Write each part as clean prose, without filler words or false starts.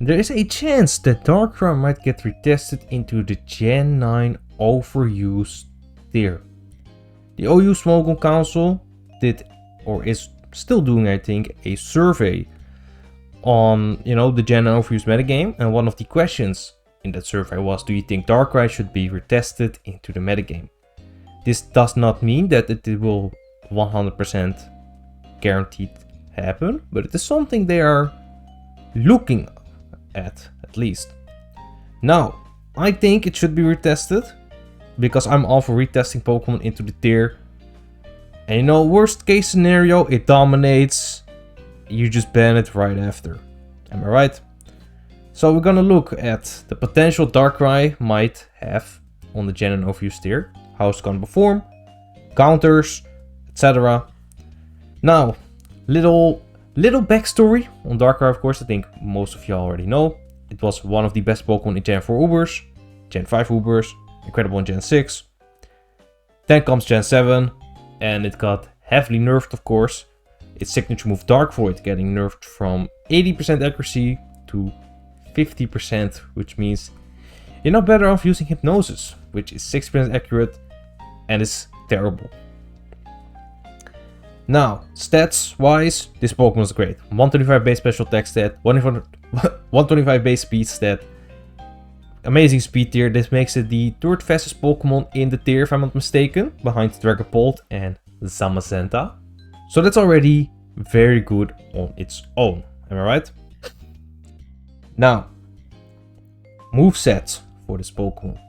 There is a chance that Darkrai might get retested into the Gen 9 overused tier. The OU Smogon Council did, or is still doing, I think, a survey on, the Gen 9 overused metagame, and one of the questions in that survey was, do you think Darkrai should be retested into the metagame? This does not mean that it will 100% guaranteed happen, but it is something they are looking at least. Now, I think it should be retested, because I'm all for retesting Pokemon into the tier. And worst case scenario, it dominates, you just ban it right after. Am I right? So we're gonna look at the potential Darkrai might have on the Gen 9 overused tier, how it's gonna perform, counters, etc. Now, little backstory on Darkrai, of course. I think most of you already know. It was one of the best Pokemon in Gen 4 Ubers, Gen 5 Ubers, incredible in Gen 6. Then comes Gen 7, and it got heavily nerfed, of course. Its signature move Dark Void getting nerfed from 80% accuracy to 50%, which means you're not better off using Hypnosis, which is 6% accurate and is terrible. Now, stats wise, this Pokemon is great. 125 base special attack stat, 125 base speed stat, amazing speed tier. This makes it the third fastest Pokemon in the tier, if I'm not mistaken, behind Dragapult and Zamazenta. So that's already very good on its own, am I right? Now, movesets for this Pokemon.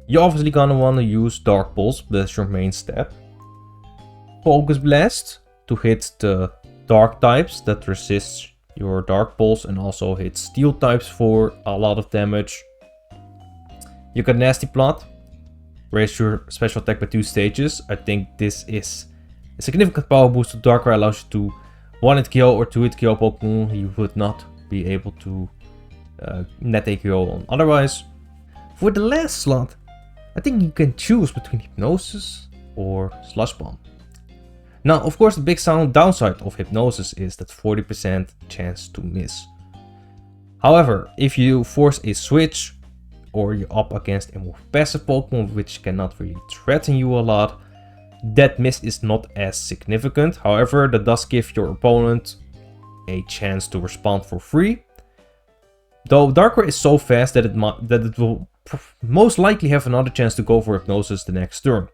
You're obviously gonna want to use Dark Pulse, that's your main step. Focus Blast to hit the dark types that resist your Dark Pulse and also hit steel types for a lot of damage. You got Nasty Plot, raise your special attack by 2 stages. I think this is a significant power boost to Darkrai, allows you to 1-hit KO or 2-hit KO Pokemon you would not be able to net a KO on otherwise. For the last slot, I think you can choose between Hypnosis or Slush Bomb. Now, of course, the big downside of Hypnosis is that 40% chance to miss. However, if you force a switch or you're up against a more passive Pokemon which cannot really threaten you a lot, that miss is not as significant. However, that does give your opponent a chance to respond for free. Though Darkrai is so fast that it will most likely have another chance to go for Hypnosis the next turn.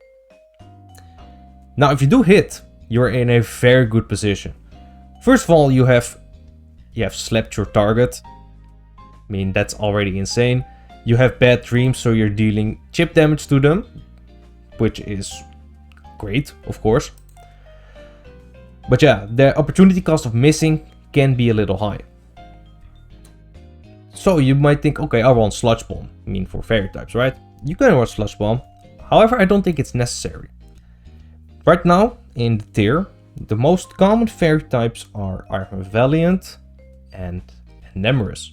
Now, if you do hit, you're in a very good position. First of all, you have slapped your target. I mean, that's already insane. You have bad dreams, so you're dealing chip damage to them, which is great, of course. But yeah, the opportunity cost of missing can be a little high. So you might think, okay, I want Sludge Bomb. I mean, for fairy types, right? You can want Sludge Bomb. However, I don't think it's necessary. Right now, in the tier, the most common fairy types are Iron Valiant and Nemorous.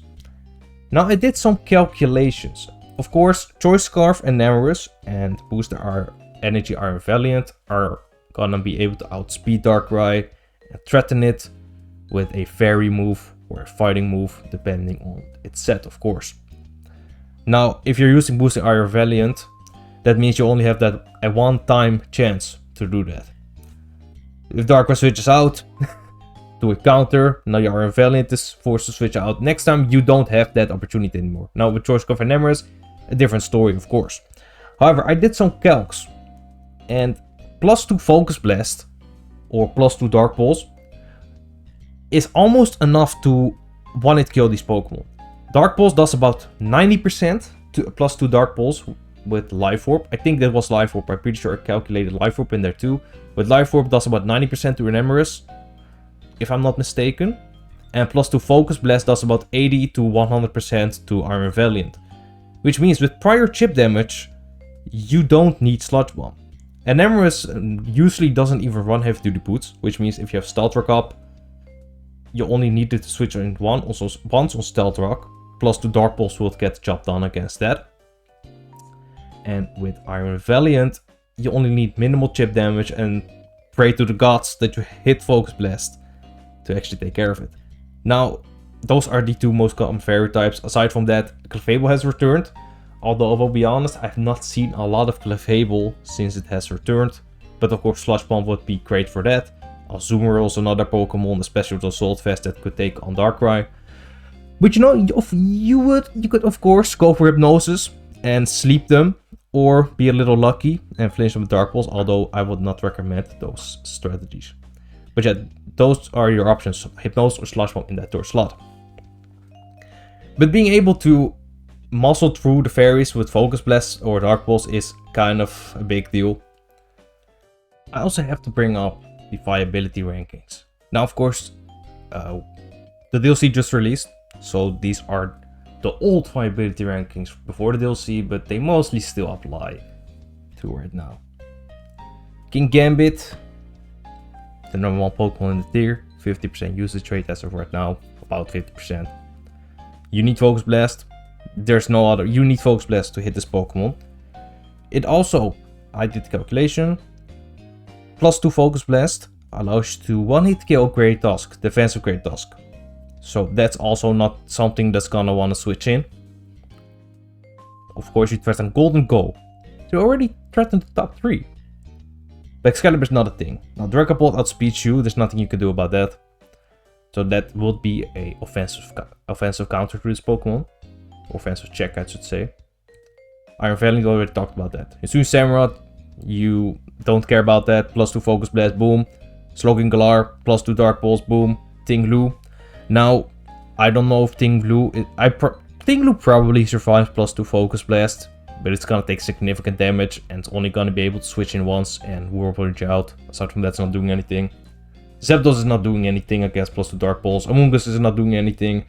Now, I did some calculations. Of course, Choice Scarf and Nemorous and Booster Energy Iron Valiant are gonna be able to outspeed Darkrai and threaten it with a fairy move or a fighting move, depending on its set, of course. Now, if you're using Boosting Iron Valiant, that means you only have that a one-time chance to do that. If Darkrai switches out to a counter, now your Iron Valiant is forced to switch out. Next time, you don't have that opportunity anymore. Now, with Choice Scarf and Nemorous, a different story, of course. However, I did some calcs, and +2 Focus Blast or +2 Dark Pulse is almost enough to one-hit kill these Pokemon. Dark Pulse does about 90% to +2 Dark Pulse with Life Orb. I think that was Life Orb. I'm pretty sure I calculated Life Orb in there too. With Life Orb does about 90% to Nemorous, if I'm not mistaken. And +2 Focus Blast does about 80 to 100% to Iron Valiant. Which means with prior chip damage, you don't need Sludge Bomb. And Nemorous usually doesn't even run heavy duty boots, which means if you have Stealth Rock up, you only needed to switch in once on Stealth Rock. +2 Dark Pulse will get the job done against that. And with Iron Valiant, you only need minimal chip damage and pray to the gods that you hit Focus Blast to actually take care of it. Now, those are the two most common fairy types. Aside from that, Clefable has returned. Although I will be honest, I've not seen a lot of Clefable since it has returned. But of course Sludge Bomb would be great for that. Azumarill is another Pokemon, especially with Assault Vest, that could take on Darkrai. But you know, you could of course go for Hypnosis and sleep them. Or be a little lucky and flinch them with Dark Pulse, although I would not recommend those strategies. But yeah, those are your options, Hypnosis or Sludge Bomb in that third slot. But being able to muscle through the fairies with Focus Blast or Dark Pulse is kind of a big deal. I also have to bring up the viability rankings. Now of course, the DLC just released, so these are the old viability rankings before the DLC, but they mostly still apply to right now. King Gambit, the number 1 Pokemon in the tier, 50% usage rate as of right now, about 50%. You need Focus Blast. There's no other. You need Focus Blast to hit this Pokemon. It also, I did the calculation, +2 Focus Blast allows you to one-hit KO Great Tusk, defensive Great Tusk. So that's also not something that's gonna wanna switch in. Of course you threaten Golden Go. You already threatened the top 3. But Excalibur is not a thing. Now Dragapult outspeeds you, there's nothing you can do about that. So that would be a offensive counter to this Pokemon. Offensive check, I should say. Iron Valiant already talked about that. Hisuian Samurott, you don't care about that. +2 Focus Blast, boom. Slowking Galar, +2 Dark Pulse, boom. Tinglu. Now, I don't know if Tinglu... Tinglu probably survives +2 Focus Blast, but it's gonna take significant damage and it's only gonna be able to switch in once and Whirlwind out. Aside from that, it's not doing anything. Zapdos is not doing anything against +2 Dark Pulse. Amoonguss is not doing anything.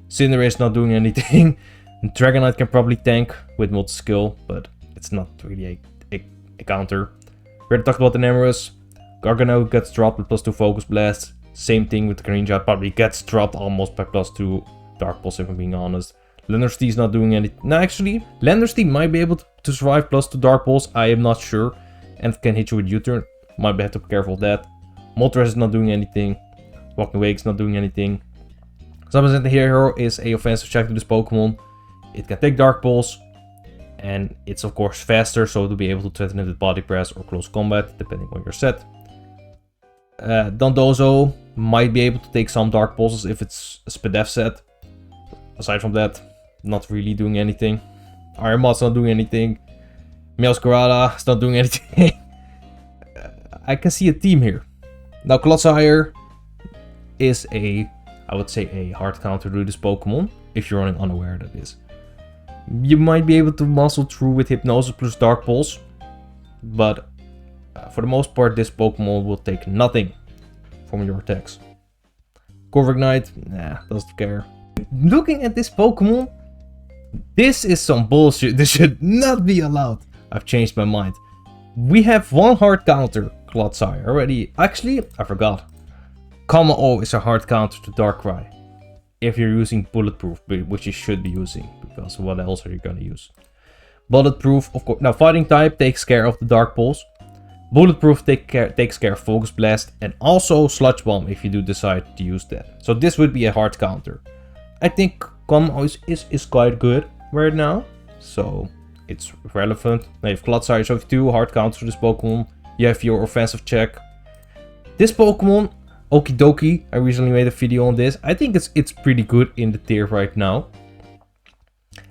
Cinderace is not doing anything. Dragonite can probably tank with multi-skill, but it's not really a counter. We already talked about the Nemorous. Gargano gets dropped with +2 Focus Blast. Same thing with Greninja, probably gets dropped almost by +2 Dark Pulse if I'm being honest. Lenderstee is not doing anything. No, actually, Lenderstee might be able to survive +2 Dark Pulse, I am not sure. And can hit you with U-turn, might have to be careful of that. Moltres is not doing anything. Walking Awake is not doing anything. Summon Hero is a offensive check to this Pokemon. It can take Dark Pulse. And it's of course faster, so to be able to threaten it with Body Press or Close Combat, depending on your set. Dondozo might be able to take some Dark Pulses if it's a Spadef set. Aside from that, not really doing anything. Iron Mod's not doing anything. Meowscarada is not doing anything. I can see a team here. Now Clodsire is I would say a hard counter to this Pokemon, if you're running unaware that is. You might be able to muscle through with Hypnosis plus Dark Pulse, but for the most part this Pokemon will take nothing from your attacks. Corviknight, nah, doesn't care. Looking at this Pokemon, this is some bullshit. This should not be allowed. I've changed my mind. We have one hard counter, Clodsire already. Actually, I forgot. Kommo-o is a hard counter to Darkrai. If you're using Bulletproof, which you should be using, because what else are you gonna use? Bulletproof, of course. Now, Fighting type takes care of the Dark Pulse. Bulletproof takes care of Focus Blast, and also Sludge Bomb if you do decide to use that. So this would be a hard counter. I think Kommo is quite good right now, so it's relevant. Now you have Clodsire, so you have two hard counters to this Pokemon. You have your offensive check. This Pokemon, Okie dokie, I recently made a video on this. I think it's pretty good in the tier right now.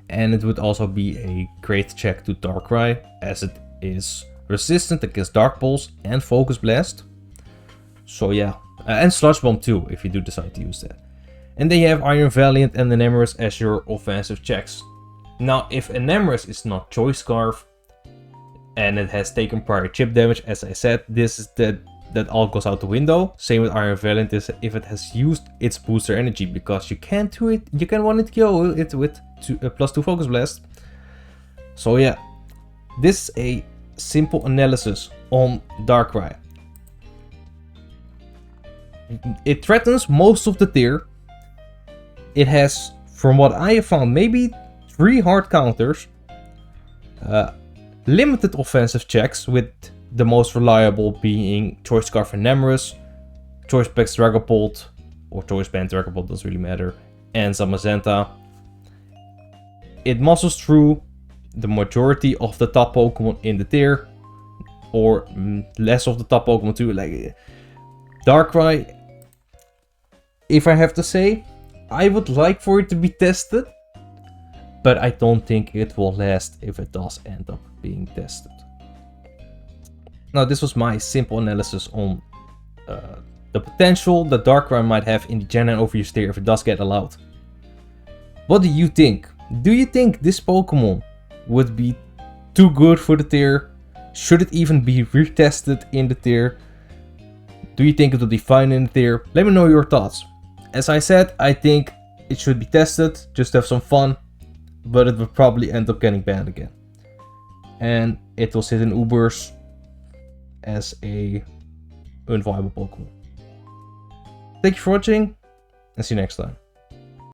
And it would also be a great check to Darkrai, as it is resistant against Dark Pulse and Focus Blast. So yeah, and Sludge Bomb too, if you do decide to use that. And then you have Iron Valiant and Nemorous as your offensive checks. Now, if Nemorous is not Choice Scarf, and it has taken prior chip damage, as I said, this is that all goes out the window. Same with Iron Valiant is if it has used its booster energy, because you can't do it. You can one-hit kill it with +2 Focus Blast. So yeah, this is a simple analysis on Darkrai. It threatens most of the tier. It has, from what I have found, maybe 3 hard counters. Limited offensive checks, with the most reliable being Choice Scarf and Nemorous, Choice Specs Dragapult, or Choice Band Dragapult, doesn't really matter, and Zamazenta. It muscles through the majority of the top Pokemon in the tier, or less of the top Pokemon too. Like Darkrai, if I have to say, I would like for it to be tested, but I don't think it will last if it does end up being tested. Now, this was my simple analysis on the potential that Darkrai might have in the Gen 9 Overuse tier if it does get allowed. What do you think? Do you think this Pokemon would be too good for the tier? Should it even be retested in the tier? Do you think it would be fine in the tier? Let me know your thoughts. As I said, I think it should be tested, just to have some fun, but it would probably end up getting banned again. And it will sit in Ubers as a unviable Pokemon. Thank you for watching, and see you next time.